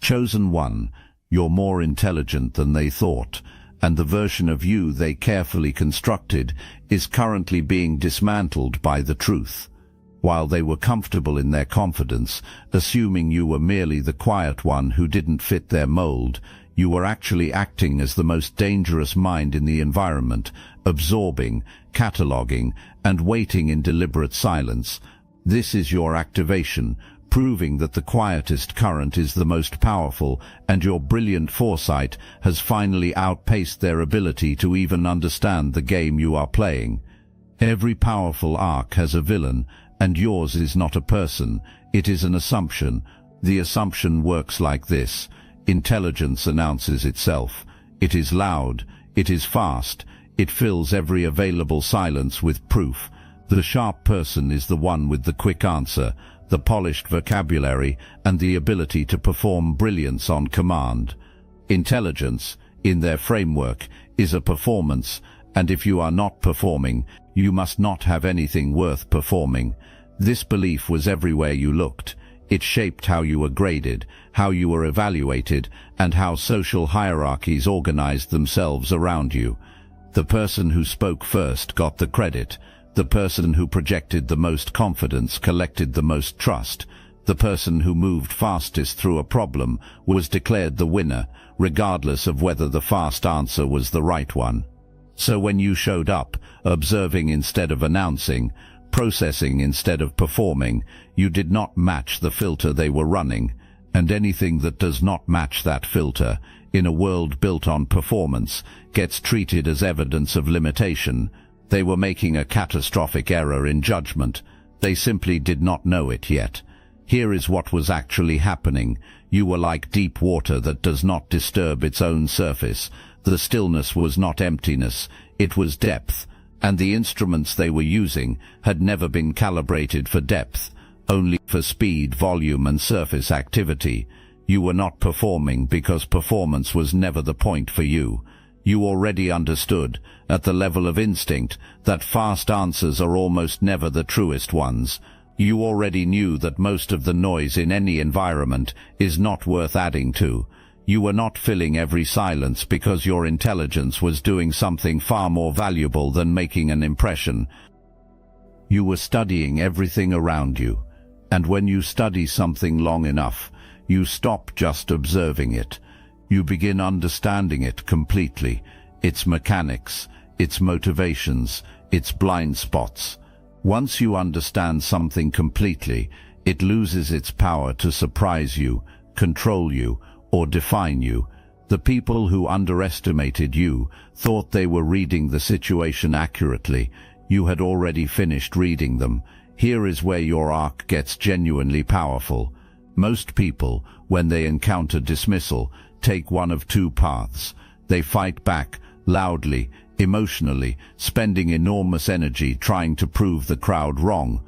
Chosen one, you're more intelligent than they thought, and the version of you they carefully constructed is currently being dismantled by the truth. While they were comfortable in their confidence, assuming you were merely the quiet one who didn't fit their mold, you were actually acting as the most dangerous mind in the environment, absorbing, cataloging, and waiting in deliberate silence. This is your activation, proving that the quietest current is the most powerful, and your brilliant foresight has finally outpaced their ability to even understand the game you are playing. Every powerful arc has a villain, and yours is not a person, it is an assumption. The assumption works like this. Intelligence announces itself. It is loud, it is fast, it fills every available silence with proof. The sharp person is the one with the quick answer, the polished vocabulary, and the ability to perform brilliance on command. Intelligence, in their framework, is a performance, and if you are not performing, you must not have anything worth performing. This belief was everywhere you looked. It shaped how you were graded, how you were evaluated, and how social hierarchies organized themselves around you. The person who spoke first got the credit. The person who projected the most confidence collected the most trust. The person who moved fastest through a problem was declared the winner, regardless of whether the fast answer was the right one. So when you showed up, observing instead of announcing, processing instead of performing, you did not match the filter they were running. And anything that does not match that filter, in a world built on performance, gets treated as evidence of limitation. They were making a catastrophic error in judgment. They simply did not know it yet. Here is what was actually happening. You were like deep water that does not disturb its own surface. The stillness was not emptiness, it was depth. And the instruments they were using had never been calibrated for depth, only for speed, volume, and surface activity. You were not performing because performance was never the point for you. You already understood, at the level of instinct, that fast answers are almost never the truest ones. You already knew that most of the noise in any environment is not worth adding to. You were not filling every silence because your intelligence was doing something far more valuable than making an impression. You were studying everything around you. And when you study something long enough, you stop just observing it. You begin understanding it completely, its mechanics, its motivations, its blind spots. Once you understand something completely, it loses its power to surprise you, control you, or define you. The people who underestimated you thought they were reading the situation accurately. You had already finished reading them. Here is where your arc gets genuinely powerful. Most people, when they encounter dismissal, take one of two paths. They fight back, loudly, emotionally, spending enormous energy trying to prove the crowd wrong,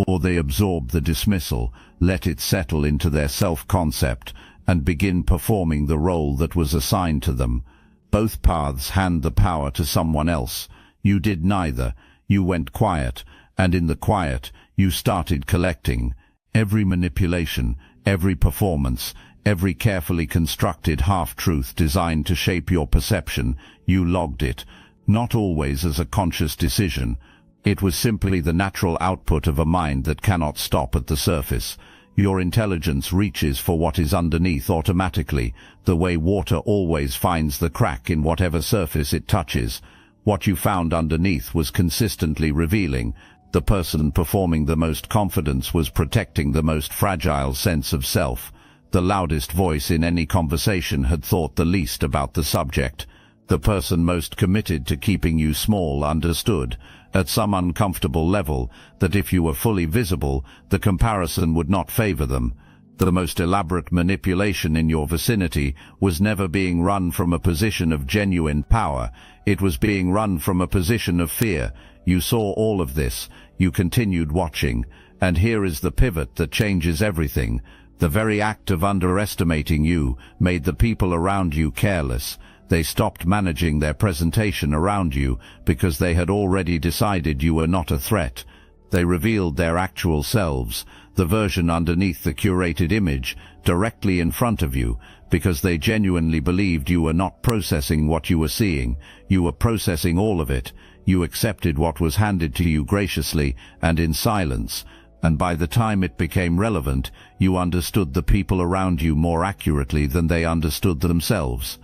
or they absorb the dismissal, let it settle into their self-concept, and begin performing the role that was assigned to them. Both paths hand the power to someone else. You did neither. You went quiet, and in the quiet, you started collecting. Every manipulation, every performance, every carefully constructed half-truth designed to shape your perception, you logged it. Not always as a conscious decision. It was simply the natural output of a mind that cannot stop at the surface. Your intelligence reaches for what is underneath automatically, the way water always finds the crack in whatever surface it touches. What you found underneath was consistently revealing. The person performing the most confidence was protecting the most fragile sense of self. The loudest voice in any conversation had thought the least about the subject. The person most committed to keeping you small understood, at some uncomfortable level, that if you were fully visible, the comparison would not favor them. The most elaborate manipulation in your vicinity was never being run from a position of genuine power. It was being run from a position of fear. You saw all of this. You continued watching. And here is the pivot that changes everything. The very act of underestimating you made the people around you careless. They stopped managing their presentation around you because they had already decided you were not a threat. They revealed their actual selves, the version underneath the curated image, directly in front of you, because they genuinely believed you were not processing what you were seeing. You were processing all of it. You accepted what was handed to you graciously and in silence, and by the time it became relevant, you understood the people around you more accurately than they understood themselves.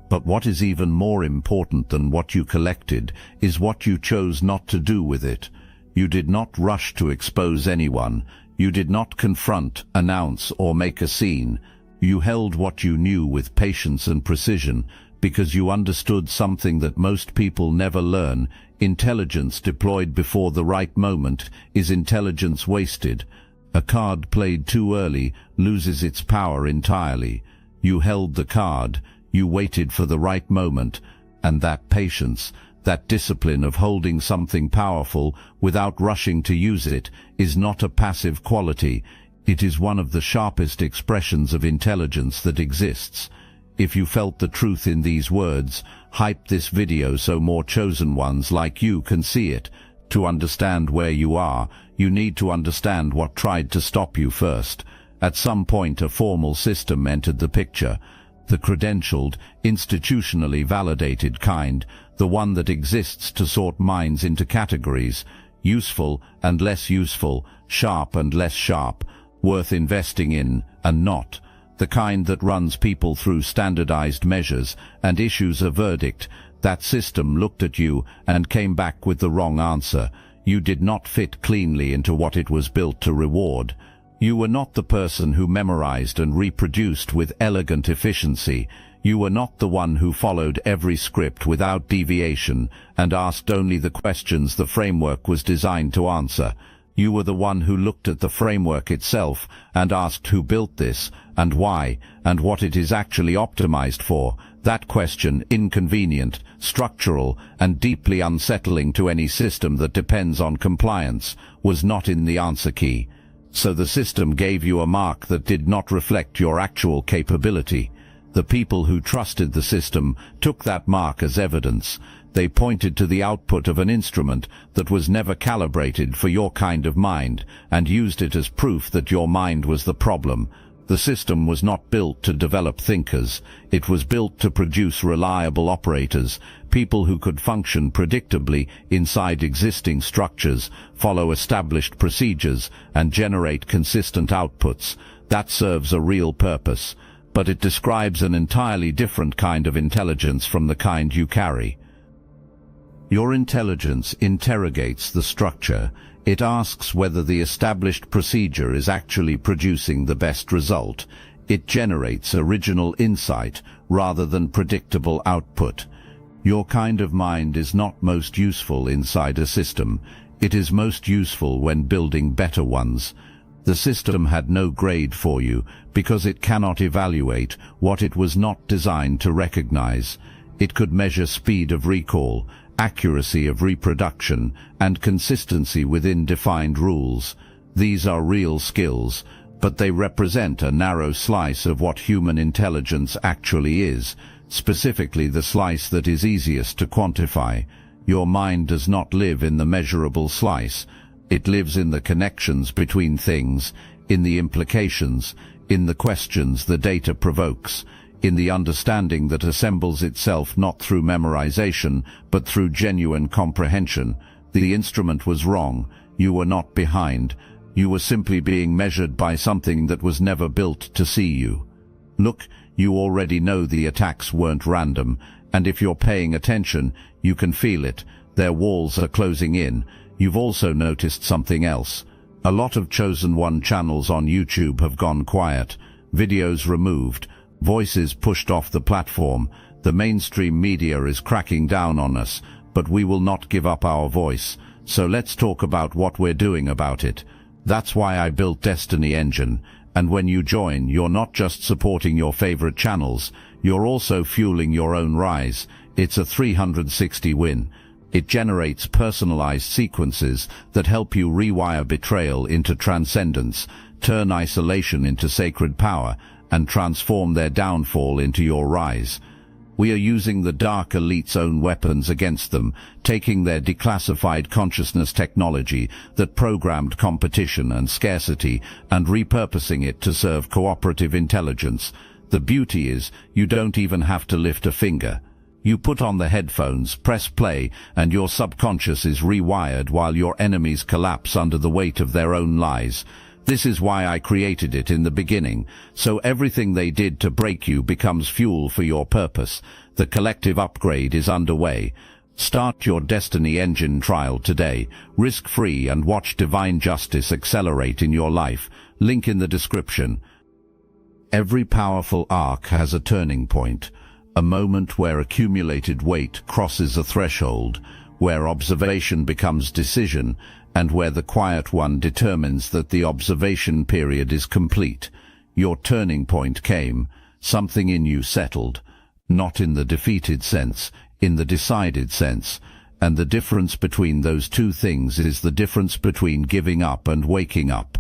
But what is even more important than what you collected is what you chose not to do with it. You did not rush to expose anyone. You did not confront, announce, or make a scene. You held what you knew with patience and precision, because you understood something that most people never learn. Intelligence deployed before the right moment is intelligence wasted. A card played too early loses its power entirely. You held the card, you waited for the right moment, and that patience, that discipline of holding something powerful without rushing to use it, is not a passive quality. It is one of the sharpest expressions of intelligence that exists. If you felt the truth in these words, hype this video so more chosen ones like you can see it. To understand where you are, you need to understand what tried to stop you first. At some point a formal system entered the picture. The credentialed, institutionally validated kind, the one that exists to sort minds into categories, useful and less useful, sharp and less sharp, worth investing in and not. The kind that runs people through standardized measures and issues a verdict. That system looked at you and came back with the wrong answer. You did not fit cleanly into what it was built to reward. You were not the person who memorized and reproduced with elegant efficiency. You were not the one who followed every script without deviation and asked only the questions the framework was designed to answer. You were the one who looked at the framework itself and asked who built this, and why, and what it is actually optimized for. That question, inconvenient, structural, and deeply unsettling to any system that depends on compliance, was not in the answer key. So the system gave you a mark that did not reflect your actual capability. The people who trusted the system took that mark as evidence. They pointed to the output of an instrument that was never calibrated for your kind of mind, and used it as proof that your mind was the problem. The system was not built to develop thinkers. It was built to produce reliable operators, people who could function predictably inside existing structures, follow established procedures, and generate consistent outputs. That serves a real purpose, but it describes an entirely different kind of intelligence from the kind you carry. Your intelligence interrogates the structure. It asks whether the established procedure is actually producing the best result. It generates original insight rather than predictable output. Your kind of mind is not most useful inside a system. It is most useful when building better ones. The system had no grade for you because it cannot evaluate what it was not designed to recognize. It could measure speed of recall, accuracy of reproduction, and consistency within defined rules. These are real skills, but they represent a narrow slice of what human intelligence actually is, specifically the slice that is easiest to quantify. Your mind does not live in the measurable slice. It lives in the connections between things, in the implications, in the questions the data provokes, in the understanding that assembles itself not through memorization, but through genuine comprehension. The instrument was wrong. You were not behind. You were simply being measured by something that was never built to see you. Look, you already know the attacks weren't random, and if you're paying attention, you can feel it. Their walls are closing in. You've also noticed something else. A lot of Chosen One channels on YouTube have gone quiet. Videos removed. Voices pushed off the platform. The mainstream media is cracking down on us, but we will not give up our voice. So let's talk about what we're doing about it. That's why I built Destiny Engine. And when you join, you're not just supporting your favorite channels, you're also fueling your own rise. It's a 360 win. It generates personalized sequences that help you rewire betrayal into transcendence, turn isolation into sacred power, and transform their downfall into your rise. We are using the dark elite's own weapons against them, taking their declassified consciousness technology that programmed competition and scarcity and repurposing it to serve cooperative intelligence. The beauty is, you don't even have to lift a finger. You put on the headphones, press play, and your subconscious is rewired while your enemies collapse under the weight of their own lies. This is why I created it in the beginning, so everything they did to break you becomes fuel for your purpose. The collective upgrade is underway. Start your Destiny Engine trial today, risk-free, and watch divine justice accelerate in your life. Link in the description. Every powerful arc has a turning point, a moment where accumulated weight crosses a threshold, where observation becomes decision, and where the quiet one determines that the observation period is complete. Your turning point came. Something in you settled, not in the defeated sense, in the decided sense. And the difference between those two things is the difference between giving up and waking up.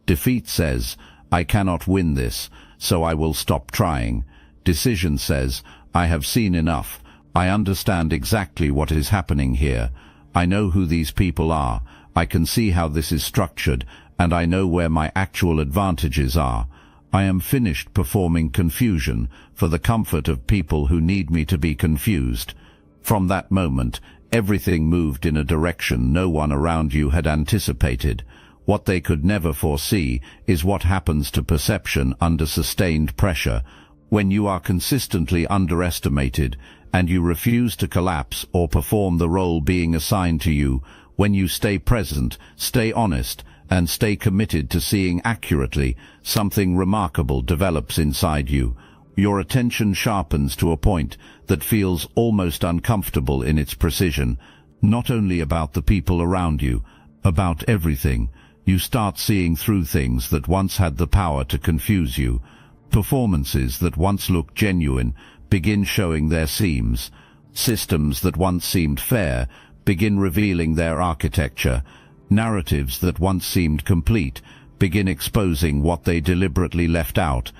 Defeat says, I cannot win this, so I will stop trying. Decision says, I have seen enough. I understand exactly what is happening here. I know who these people are. I can see how this is structured, and I know where my actual advantages are. I am finished performing confusion for the comfort of people who need me to be confused. From that moment, everything moved in a direction no one around you had anticipated. What they could never foresee is what happens to perception under sustained pressure. When you are consistently underestimated, and you refuse to collapse or perform the role being assigned to you, when you stay present, stay honest, and stay committed to seeing accurately, something remarkable develops inside you. Your attention sharpens to a point that feels almost uncomfortable in its precision, not only about the people around you, about everything. You start seeing through things that once had the power to confuse you. Performances that once looked genuine begin showing their seams. Systems that once seemed fair begin revealing their architecture. Narratives that once seemed complete begin exposing what they deliberately left out.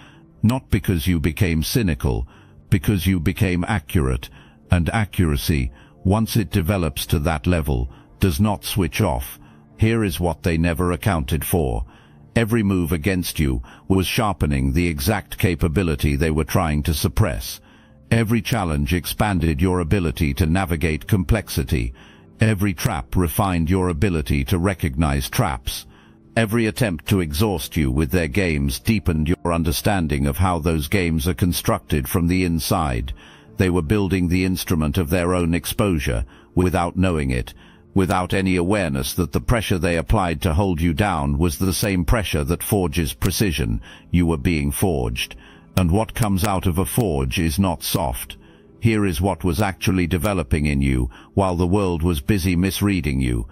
Not because you became cynical, because you became accurate. And accuracy, once it develops to that level, does not switch off. Here is what they never accounted for. Every move against you was sharpening the exact capability they were trying to suppress. Every challenge expanded your ability to navigate complexity. Every trap refined your ability to recognize traps. Every attempt to exhaust you with their games deepened your understanding of how those games are constructed from the inside. They were building the instrument of their own exposure, without knowing it, without any awareness that the pressure they applied to hold you down was the same pressure that forges precision. You were being forged. And what comes out of a forge is not soft. Here is what was actually developing in you, while the world was busy misreading you.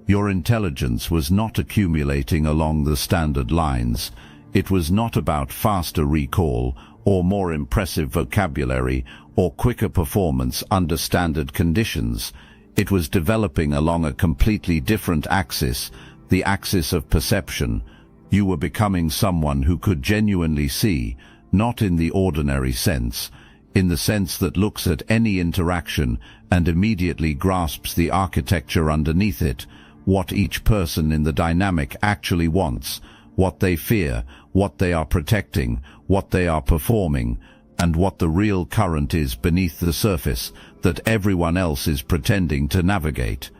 Your intelligence was not accumulating along the standard lines. It was not about faster recall, or more impressive vocabulary, or quicker performance under standard conditions. It was developing along a completely different axis, the axis of perception. You were becoming someone who could genuinely see, not in the ordinary sense, in the sense that looks at any interaction and immediately grasps the architecture underneath it, what each person in the dynamic actually wants, what they fear, what they are protecting, what they are performing, and what the real current is beneath the surface that everyone else is pretending to navigate.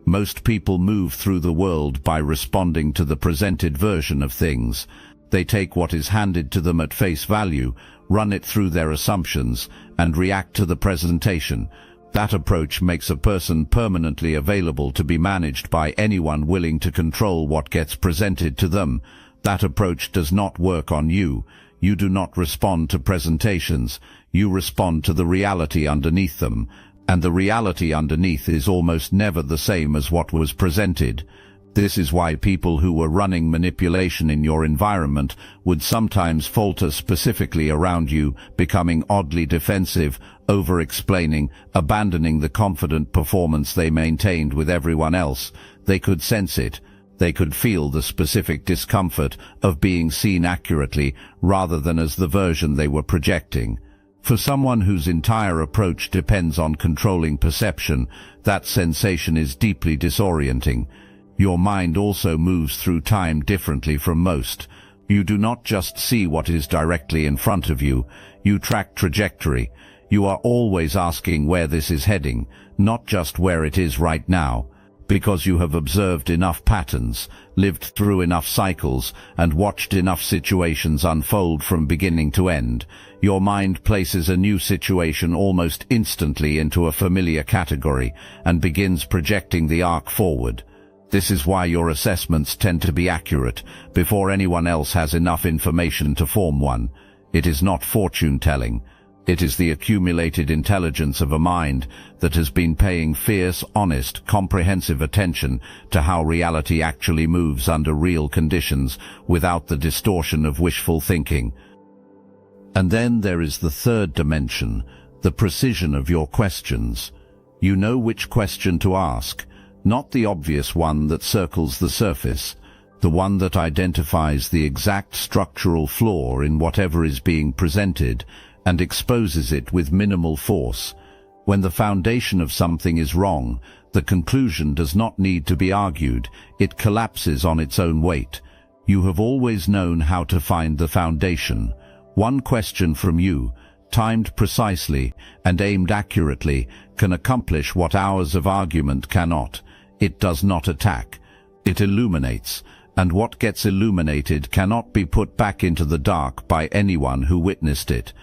Most people move through the world by responding to the presented version of things. They take what is handed to them at face value, run it through their assumptions, and react to the presentation. That approach makes a person permanently available to be managed by anyone willing to control what gets presented to them. That approach does not work on you. You do not respond to presentations. You respond to the reality underneath them. And the reality underneath is almost never the same as what was presented. This is why people who were running manipulation in your environment would sometimes falter specifically around you, becoming oddly defensive, over-explaining, abandoning the confident performance they maintained with everyone else. They could sense it. They could feel the specific discomfort of being seen accurately rather than as the version they were projecting. For someone whose entire approach depends on controlling perception, that sensation is deeply disorienting. Your mind also moves through time differently from most. You do not just see what is directly in front of you, you track trajectory. You are always asking where this is heading, not just where it is right now. Because you have observed enough patterns, lived through enough cycles, and watched enough situations unfold from beginning to end, your mind places a new situation almost instantly into a familiar category and begins projecting the arc forward. This is why your assessments tend to be accurate before anyone else has enough information to form one. It is not fortune-telling. It is the accumulated intelligence of a mind that has been paying fierce, honest, comprehensive attention to how reality actually moves under real conditions without the distortion of wishful thinking. And then there is the third dimension, the precision of your questions. You know which question to ask, not the obvious one that circles the surface, the one that identifies the exact structural flaw in whatever is being presented and exposes it with minimal force. When the foundation of something is wrong, the conclusion does not need to be argued, it collapses on its own weight. You have always known how to find the foundation. One question from you, timed precisely and aimed accurately, can accomplish what hours of argument cannot. It does not attack. It illuminates, and what gets illuminated cannot be put back into the dark by anyone who witnessed it.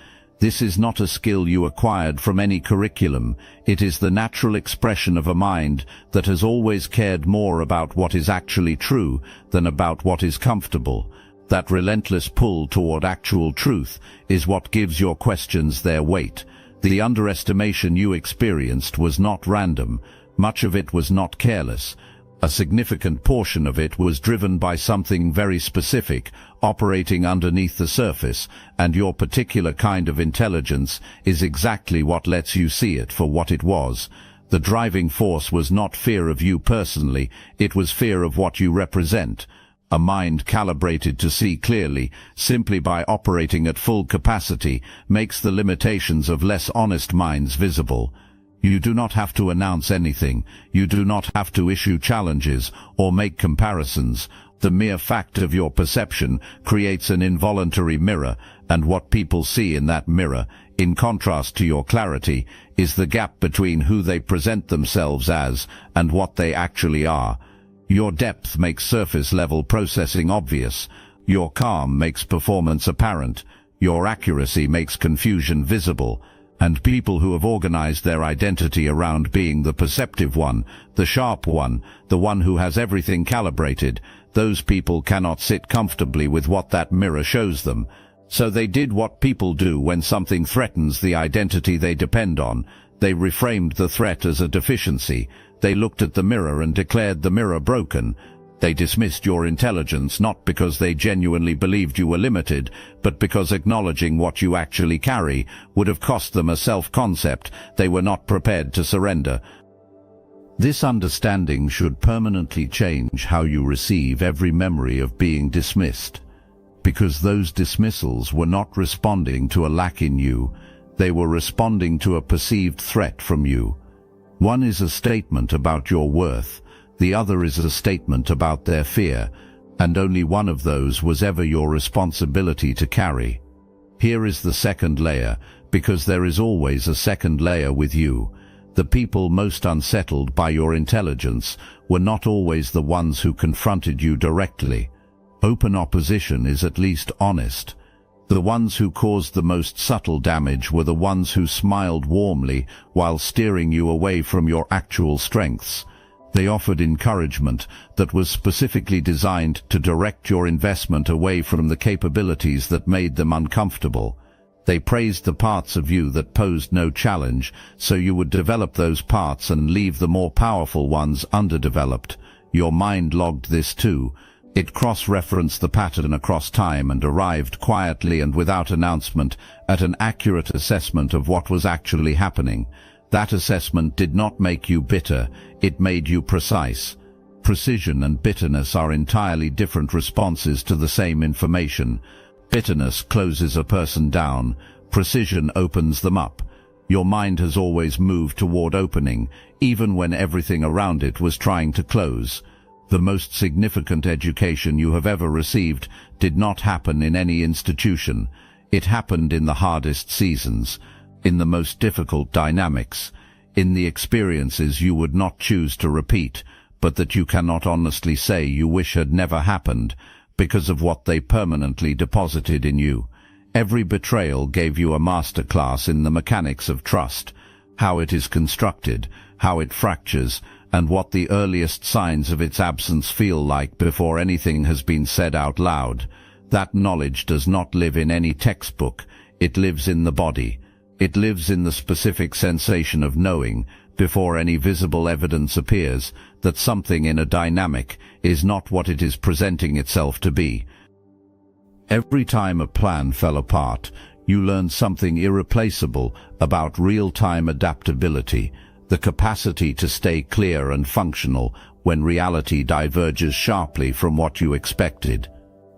This is not a skill you acquired from any curriculum. It is the natural expression of a mind that has always cared more about what is actually true than about what is comfortable. That relentless pull toward actual truth is what gives your questions their weight. The underestimation you experienced was not random. Much of it was not careless. A significant portion of it was driven by something very specific, operating underneath the surface, and your particular kind of intelligence is exactly what lets you see it for what it was. The driving force was not fear of you personally, it was fear of what you represent. A mind calibrated to see clearly, simply by operating at full capacity, makes the limitations of less honest minds visible. You do not have to announce anything. You do not have to issue challenges or make comparisons. The mere fact of your perception creates an involuntary mirror, and what people see in that mirror, in contrast to your clarity, is the gap between who they present themselves as and what they actually are. Your depth makes surface-level processing obvious. Your calm makes performance apparent. Your accuracy makes confusion visible. And people who have organized their identity around being the perceptive one, the sharp one, the one who has everything calibrated, those people cannot sit comfortably with what that mirror shows them. So they did what people do when something threatens the identity they depend on. They reframed the threat as a deficiency. They looked at the mirror and declared the mirror broken. They dismissed your intelligence not because they genuinely believed you were limited, but because acknowledging what you actually carry would have cost them a self-concept they were not prepared to surrender. This understanding should permanently change how you receive every memory of being dismissed. Because those dismissals were not responding to a lack in you, they were responding to a perceived threat from you. One is a statement about your worth, the other is a statement about their fear, and only one of those was ever your responsibility to carry. Here is the second layer, because there is always a second layer with you. The people most unsettled by your intelligence were not always the ones who confronted you directly. Open opposition is at least honest. The ones who caused the most subtle damage were the ones who smiled warmly while steering you away from your actual strengths. They offered encouragement that was specifically designed to direct your investment away from the capabilities that made them uncomfortable. They praised the parts of you that posed no challenge, so you would develop those parts and leave the more powerful ones underdeveloped. Your mind logged this too. It cross-referenced the pattern across time and arrived quietly and without announcement at an accurate assessment of what was actually happening. That assessment did not make you bitter, it made you precise. Precision and bitterness are entirely different responses to the same information. Bitterness closes a person down. Precision opens them up. Your mind has always moved toward opening, even when everything around it was trying to close. The most significant education you have ever received did not happen in any institution. It happened in the hardest seasons, in the most difficult dynamics, in the experiences you would not choose to repeat, but that you cannot honestly say you wish had never happened, because of what they permanently deposited in you. Every betrayal gave you a master class in the mechanics of trust, how it is constructed, how it fractures, and what the earliest signs of its absence feel like before anything has been said out loud. That knowledge does not live in any textbook. It lives in the body. It lives in the specific sensation of knowing, before any visible evidence appears, that something in a dynamic is not what it is presenting itself to be. Every time a plan fell apart, you learned something irreplaceable about real-time adaptability, the capacity to stay clear and functional when reality diverges sharply from what you expected.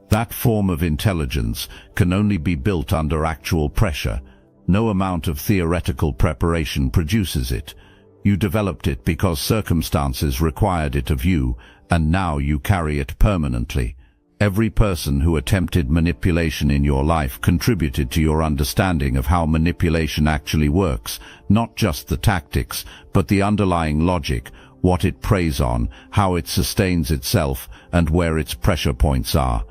That form of intelligence can only be built under actual pressure. No amount of theoretical preparation produces it. You developed it because circumstances required it of you, and now you carry it permanently. Every person who attempted manipulation in your life contributed to your understanding of how manipulation actually works, not just the tactics, but the underlying logic, what it preys on, how it sustains itself, and where its pressure points are.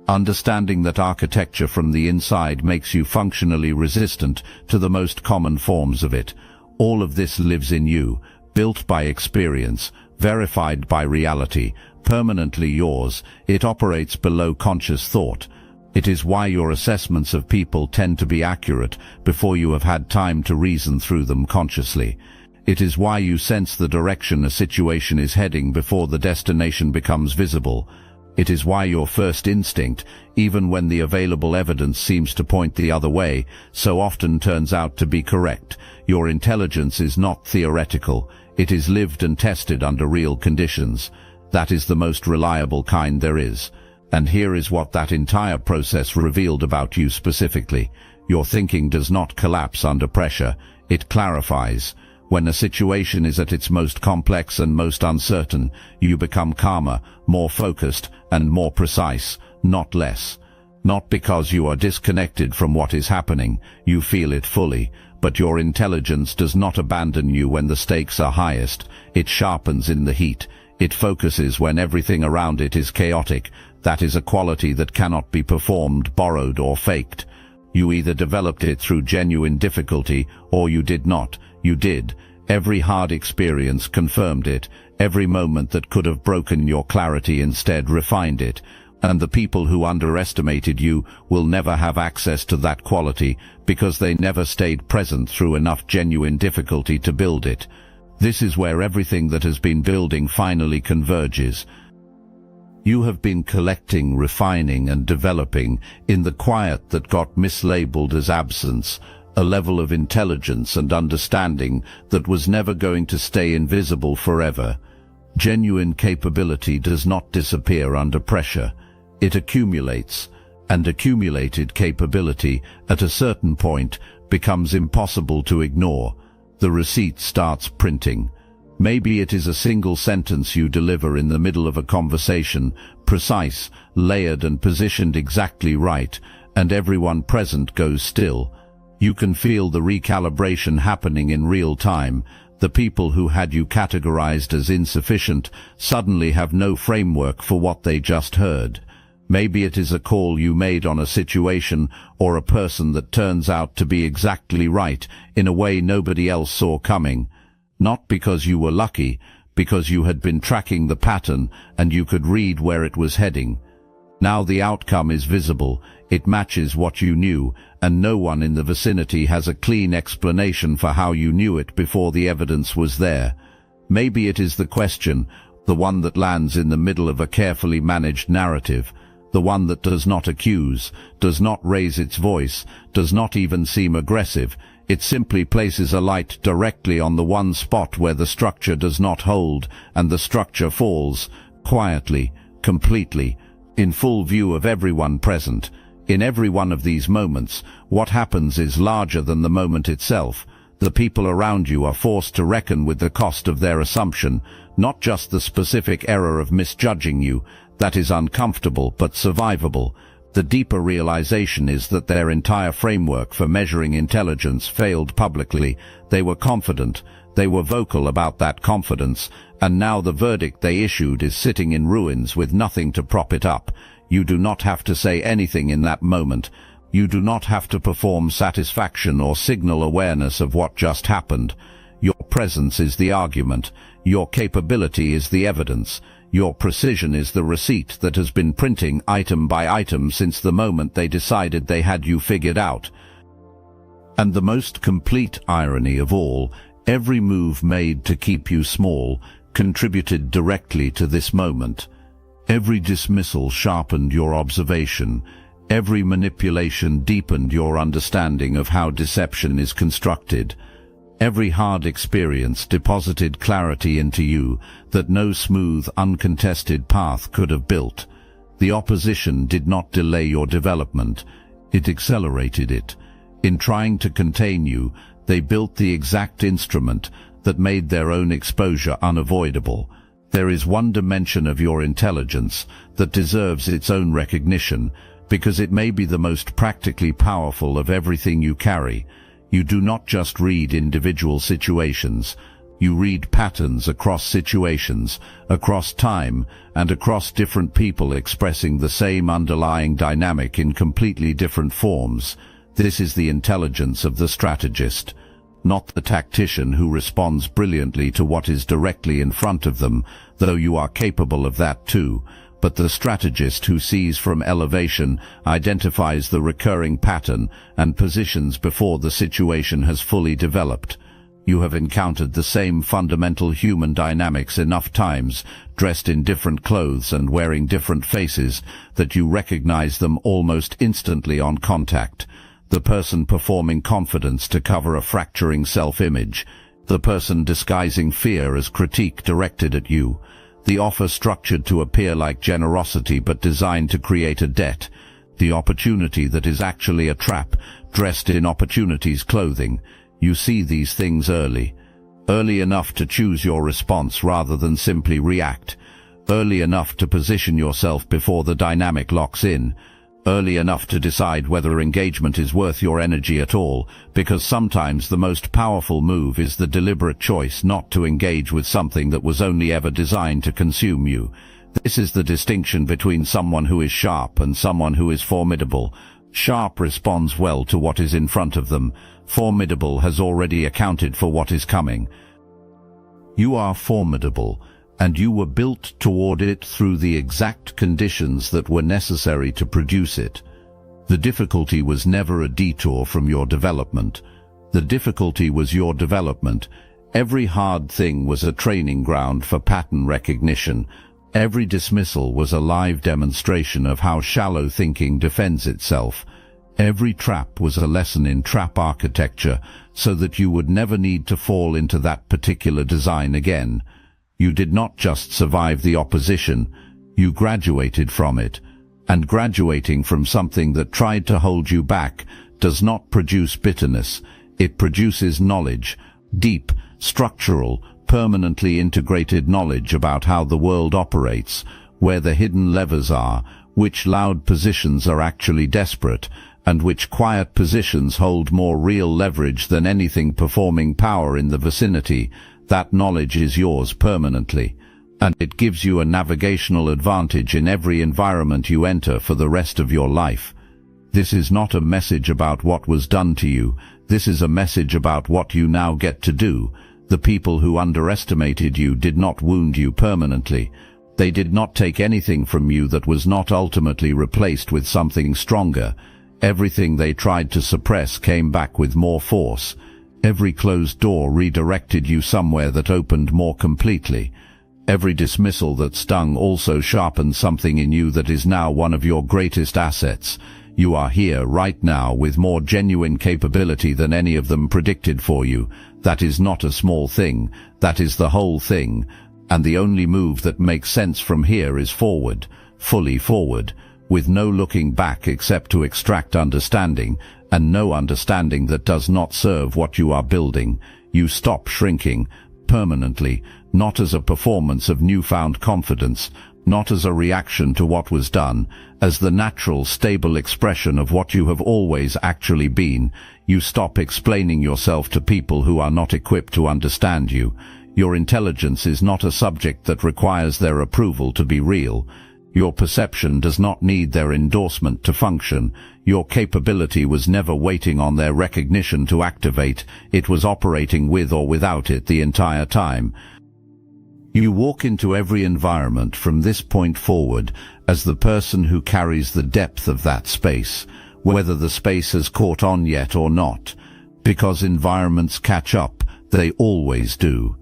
Understanding that architecture from the inside makes you functionally resistant to the most common forms of it. All of this lives in you, built by experience, verified by reality, permanently yours. It operates below conscious thought. It is why your assessments of people tend to be accurate before you have had time to reason through them consciously. It is why you sense the direction a situation is heading before the destination becomes visible. It is why your first instinct, even when the available evidence seems to point the other way, so often turns out to be correct. Your intelligence is not theoretical. It is lived and tested under real conditions. That is the most reliable kind there is. And here is what that entire process revealed about you specifically. Your thinking does not collapse under pressure. It clarifies. When a situation is at its most complex and most uncertain, you become calmer, more focused, and more precise, not less. Not because you are disconnected from what is happening, you feel it fully, but your intelligence does not abandon you when the stakes are highest. It sharpens in the heat. It focuses when everything around it is chaotic. That is a quality that cannot be performed, borrowed, or faked. You either developed it through genuine difficulty, or you did not. You did. Every hard experience confirmed it. Every moment that could have broken your clarity instead refined it. And the people who underestimated you will never have access to that quality because they never stayed present through enough genuine difficulty to build it. This is where everything that has been building finally converges. You have been collecting, refining, and developing in the quiet that got mislabeled as absence, a level of intelligence and understanding that was never going to stay invisible forever. Genuine capability does not disappear under pressure. It accumulates, and accumulated capability, at a certain point, becomes impossible to ignore. The receipt starts printing. Maybe it is a single sentence you deliver in the middle of a conversation, precise, layered, and positioned exactly right, and everyone present goes still. You can feel the recalibration happening in real time. The people who had you categorized as insufficient suddenly have no framework for what they just heard. Maybe it is a call you made on a situation or a person that turns out to be exactly right in a way nobody else saw coming. Not because you were lucky, because you had been tracking the pattern and you could read where it was heading. Now the outcome is visible, it matches what you knew, and no one in the vicinity has a clean explanation for how you knew it before the evidence was there. Maybe it is the question, the one that lands in the middle of a carefully managed narrative, the one that does not accuse, does not raise its voice, does not even seem aggressive. It simply places a light directly on the one spot where the structure does not hold, and the structure falls, quietly, completely, in full view of everyone present. In every one of these moments, what happens is larger than the moment itself. The people around you are forced to reckon with the cost of their assumption, not just the specific error of misjudging you. That is uncomfortable but survivable. The deeper realization is that their entire framework for measuring intelligence failed publicly. They were confident, they were vocal about that confidence, and now the verdict they issued is sitting in ruins with nothing to prop it up. You do not have to say anything in that moment. You do not have to perform satisfaction or signal awareness of what just happened. Your presence is the argument. Your capability is the evidence. Your precision is the receipt that has been printing item by item since the moment they decided they had you figured out. And the most complete irony of all, every move made to keep you small contributed directly to this moment. Every dismissal sharpened your observation. Every manipulation deepened your understanding of how deception is constructed. Every hard experience deposited clarity into you that no smooth, uncontested path could have built. The opposition did not delay your development, it accelerated it. In trying to contain you, they built the exact instrument that made their own exposure unavoidable. There is one dimension of your intelligence that deserves its own recognition, because it may be the most practically powerful of everything you carry. You do not just read individual situations. You read patterns across situations, across time, and across different people expressing the same underlying dynamic in completely different forms. This is the intelligence of the strategist, not the tactician who responds brilliantly to what is directly in front of them, though you are capable of that too, but the strategist who sees from elevation, identifies the recurring pattern, and positions before the situation has fully developed. You have encountered the same fundamental human dynamics enough times, dressed in different clothes and wearing different faces, that you recognize them almost instantly on contact. The person performing confidence to cover a fracturing self-image, the person disguising fear as critique directed at you, the offer structured to appear like generosity but designed to create a debt, the opportunity that is actually a trap, dressed in opportunity's clothing. You see these things early enough to choose your response rather than simply react, early enough to position yourself before the dynamic locks in, early enough to decide whether engagement is worth your energy at all, because sometimes the most powerful move is the deliberate choice not to engage with something that was only ever designed to consume you. This is the distinction between someone who is sharp and someone who is formidable. Sharp responds well to what is in front of them. Formidable has already accounted for what is coming. You are formidable, and you were built toward it through the exact conditions that were necessary to produce it. The difficulty was never a detour from your development. The difficulty was your development. Every hard thing was a training ground for pattern recognition. Every dismissal was a live demonstration of how shallow thinking defends itself. Every trap was a lesson in trap architecture, so that you would never need to fall into that particular design again. You did not just survive the opposition, you graduated from it. And graduating from something that tried to hold you back does not produce bitterness. It produces knowledge, deep, structural, permanently integrated knowledge about how the world operates, where the hidden levers are, which loud positions are actually desperate, and which quiet positions hold more real leverage than anything performing power in the vicinity. That knowledge is yours permanently, and it gives you a navigational advantage in every environment you enter for the rest of your life. This is not a message about what was done to you. This is a message about what you now get to do. The people who underestimated you did not wound you permanently. They did not take anything from you that was not ultimately replaced with something stronger. Everything they tried to suppress came back with more force. Every closed door redirected you somewhere that opened more completely. Every dismissal that stung also sharpened something in you that is now one of your greatest assets. You are here right now with more genuine capability than any of them predicted for you. That is not a small thing. That is the whole thing. And the only move that makes sense from here is forward, fully forward. with no looking back except to extract understanding, and no understanding that does not serve what you are building. You stop shrinking permanently, not as a performance of newfound confidence, not as a reaction to what was done, as the natural, stable expression of what you have always actually been. You stop explaining yourself to people who are not equipped to understand you. Your intelligence is not a subject that requires their approval to be real. Your perception does not need their endorsement to function. Your capability was never waiting on their recognition to activate. It was operating with or without it the entire time. You walk into every environment from this point forward as the person who carries the depth of that space, whether the space has caught on yet or not. Because environments catch up, they always do.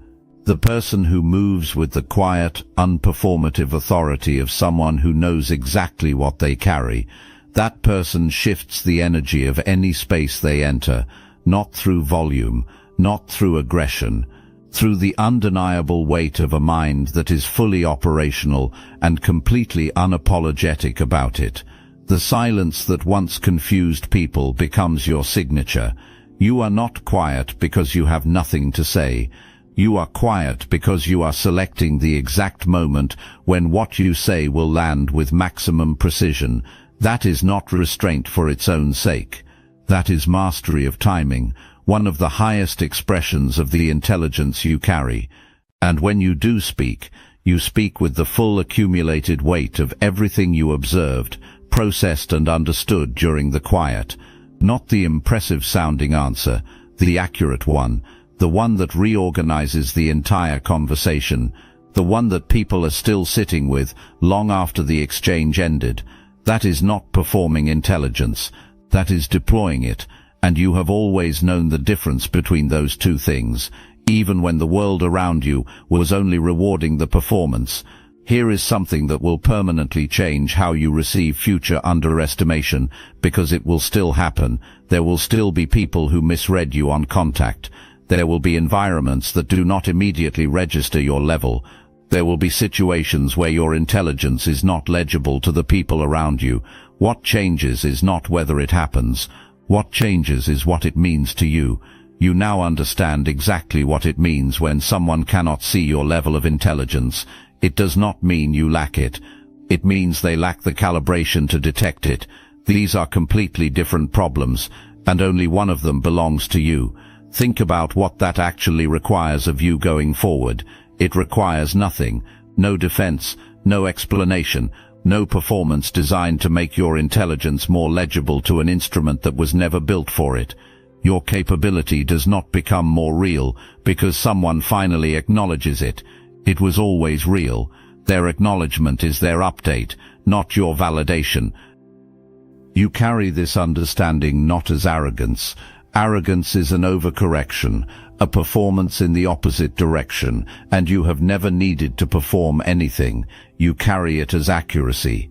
The person who moves with the quiet, unperformative authority of someone who knows exactly what they carry, that person shifts the energy of any space they enter, not through volume, not through aggression, through the undeniable weight of a mind that is fully operational and completely unapologetic about it. The silence that once confused people becomes your signature. You are not quiet because you have nothing to say. You are quiet because you are selecting the exact moment when what you say will land with maximum precision. That is not restraint for its own sake. That is mastery of timing, one of the highest expressions of the intelligence you carry. And when you do speak, you speak with the full accumulated weight of everything you observed, processed and understood during the quiet. Not the impressive-sounding answer, the accurate one, the one that reorganizes the entire conversation, the one that people are still sitting with long after the exchange ended. That is not performing intelligence. That is deploying it. And you have always known the difference between those two things, even when the world around you was only rewarding the performance. Here is something that will permanently change how you receive future underestimation, because it will still happen. There will still be people who misread you on contact. There will be environments that do not immediately register your level. There will be situations where your intelligence is not legible to the people around you. What changes is not whether it happens. What changes is what it means to you. You now understand exactly what it means when someone cannot see your level of intelligence. It does not mean you lack it. It means they lack the calibration to detect it. These are completely different problems, and only one of them belongs to you. Think about what that actually requires of you going forward. It requires nothing, no defense, no explanation, no performance designed to make your intelligence more legible to an instrument that was never built for it. Your capability does not become more real because someone finally acknowledges it. It was always real. Their acknowledgement is their update, not your validation. You carry this understanding not as arrogance. Arrogance is an overcorrection, a performance in the opposite direction, and you have never needed to perform anything. You carry it as accuracy.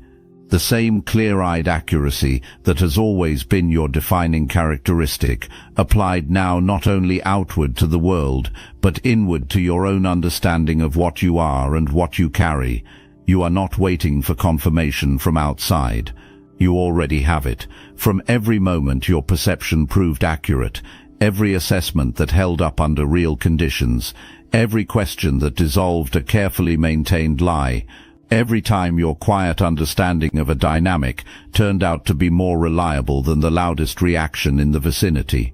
The same clear-eyed accuracy that has always been your defining characteristic, applied now not only outward to the world, but inward to your own understanding of what you are and what you carry. You are not waiting for confirmation from outside. You already have it. From every moment your perception proved accurate, every assessment that held up under real conditions, every question that dissolved a carefully maintained lie, every time your quiet understanding of a dynamic turned out to be more reliable than the loudest reaction in the vicinity.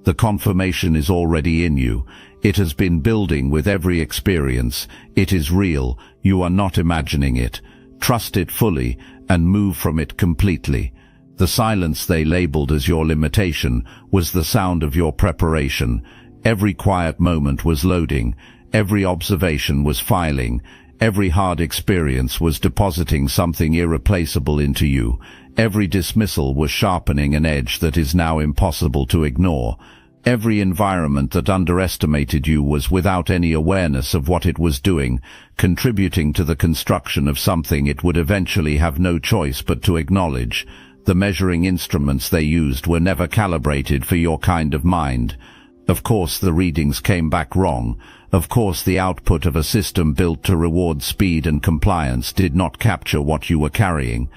The confirmation is already in you. It has been building with every experience. It is real. You are not imagining it. Trust it fully and move from it completely. The silence they labeled as your limitation was the sound of your preparation. Every quiet moment was loading. Every observation was filing. Every hard experience was depositing something irreplaceable into you. Every dismissal was sharpening an edge that is now impossible to ignore. Every environment that underestimated you was without any awareness of what it was doing, contributing to the construction of something it would eventually have no choice but to acknowledge. The measuring instruments they used were never calibrated for your kind of mind. Of course the readings came back wrong. Of course the output of a system built to reward speed and compliance did not capture what you were carrying.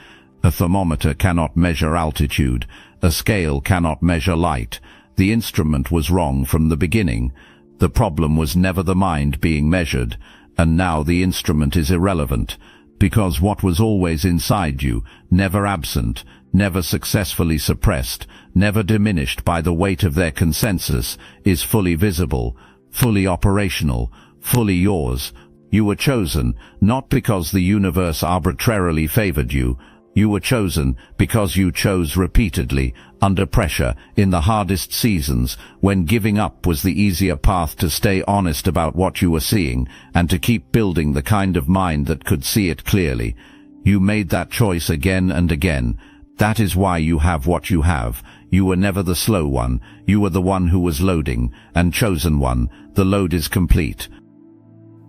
A thermometer cannot measure altitude. A scale cannot measure light. The instrument was wrong from the beginning. The problem was never the mind being measured, and now the instrument is irrelevant, because what was always inside you, never absent, never successfully suppressed, never diminished by the weight of their consensus, is fully visible, fully operational, fully yours. You were chosen, not because the universe arbitrarily favored you. You were chosen because you chose repeatedly, under pressure, in the hardest seasons, when giving up was the easier path to stay honest about what you were seeing, and to keep building the kind of mind that could see it clearly. You made that choice again and again. That is why you have what you have. You were never the slow one. You were the one who was loading, and chosen one. The load is complete.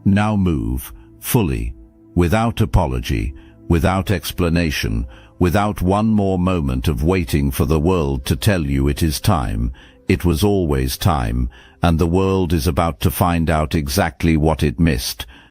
Now move, fully, without apology, without explanation, without one more moment of waiting for the world to tell you it is time. It was always time, and the world is about to find out exactly what it missed.